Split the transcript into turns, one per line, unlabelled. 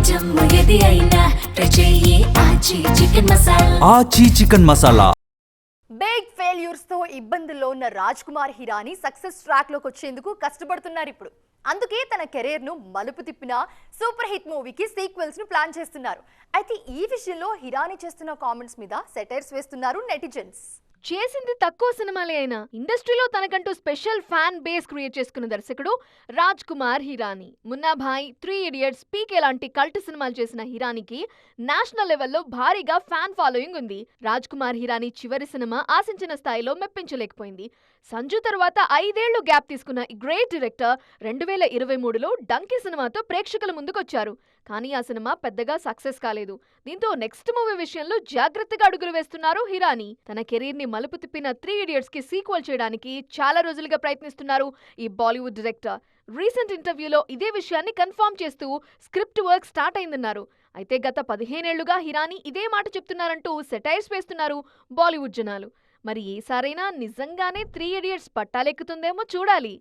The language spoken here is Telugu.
జమ్ము ఏది అయినా ట్రై చెయ్యి ఆచి చికెన్ మసాలా.
ఆచి చికెన్ మసాలా.
బిగ్ ఫెయిల్యూర్స్ తో ఇబ్బందుల్లో ఉన్న రాజ్ కుమార్ హిరానీ సక్సెస్ ట్రాక్ లోకి వచ్చేందుకు కష్టపడుతున్నారు ఇప్పుడు. అందుకే తన కెరీర్ ను మలుపు తిప్పిన సూపర్ హిట్ మూవీకి సీక్వెల్స్ ను ప్లాన్ చేస్తున్నారు. అయితే ఈ విషయంలో హిరానీ చేస్తున్న కామెంట్స్ మీద సెటైర్స్ వేస్తున్నారు నెటిజన్స్.
చేసింది తక్కువ సినిమాలే అయినా ఇండస్ట్రీలో తనకంటూ స్పెషల్ ఫ్యాన్ బేస్ క్రియేట్ చేసుకున్న దర్శకుడు రాజ్ కుమార్ హిరానీ. మున్నాభాయ్, 3 ఇడియట్స్, పీకే లాంటి కల్ట్ సినిమాలు చేసిన హిరానీకి నేషనల్ లెవెల్లో భారీగా ఫ్యాన్ ఫాలోయింగ్ ఉంది. రాజ్ కుమార్ హిరానీ చివరి సినిమా ఆశించిన స్థాయిలో మెప్పించలేకపోయింది. సంజు తర్వాత 5 ఏళ్లు గ్యాప్ తీసుకున్న ఈ గ్రేట్ డైరెక్టర్ 2023లో డంకీ సినిమాతో ప్రేక్షకుల ముందుకొచ్చారు. కానీ ఆ సినిమా పెద్దగా సక్సెస్ కాలేదు. దీంతో నెక్స్ట్ మూవీ విషయంలో జాగ్రత్తగా అడుగులు వేస్తున్నారు హిరానీ. తన కెరీర్ ని మలుపు తిప్పిన 3 ఇడియట్స్ కి సీక్వెల్ చేయడానికి చాలా రోజులుగా ప్రయత్నిస్తున్నారు ఈ బాలీవుడ్ డైరెక్టర్. రీసెంట్ ఇంటర్వ్యూలో ఇదే విషయాన్ని కన్ఫర్మ్ చేస్తూ స్క్రిప్ట్ వర్క్ స్టార్ట్ అయిందన్నారు. అయితే గత 15 ఏళ్లుగా హిరానీ ఇదే మాట చెప్తున్నారంటూ సెటైర్స్ వేస్తున్నారు బాలీవుడ్ జనాలు. మరి ఈసారైనా నిజంగానే 3 ఇడియట్స్ పట్టాలెక్కుతుందేమో చూడాలి.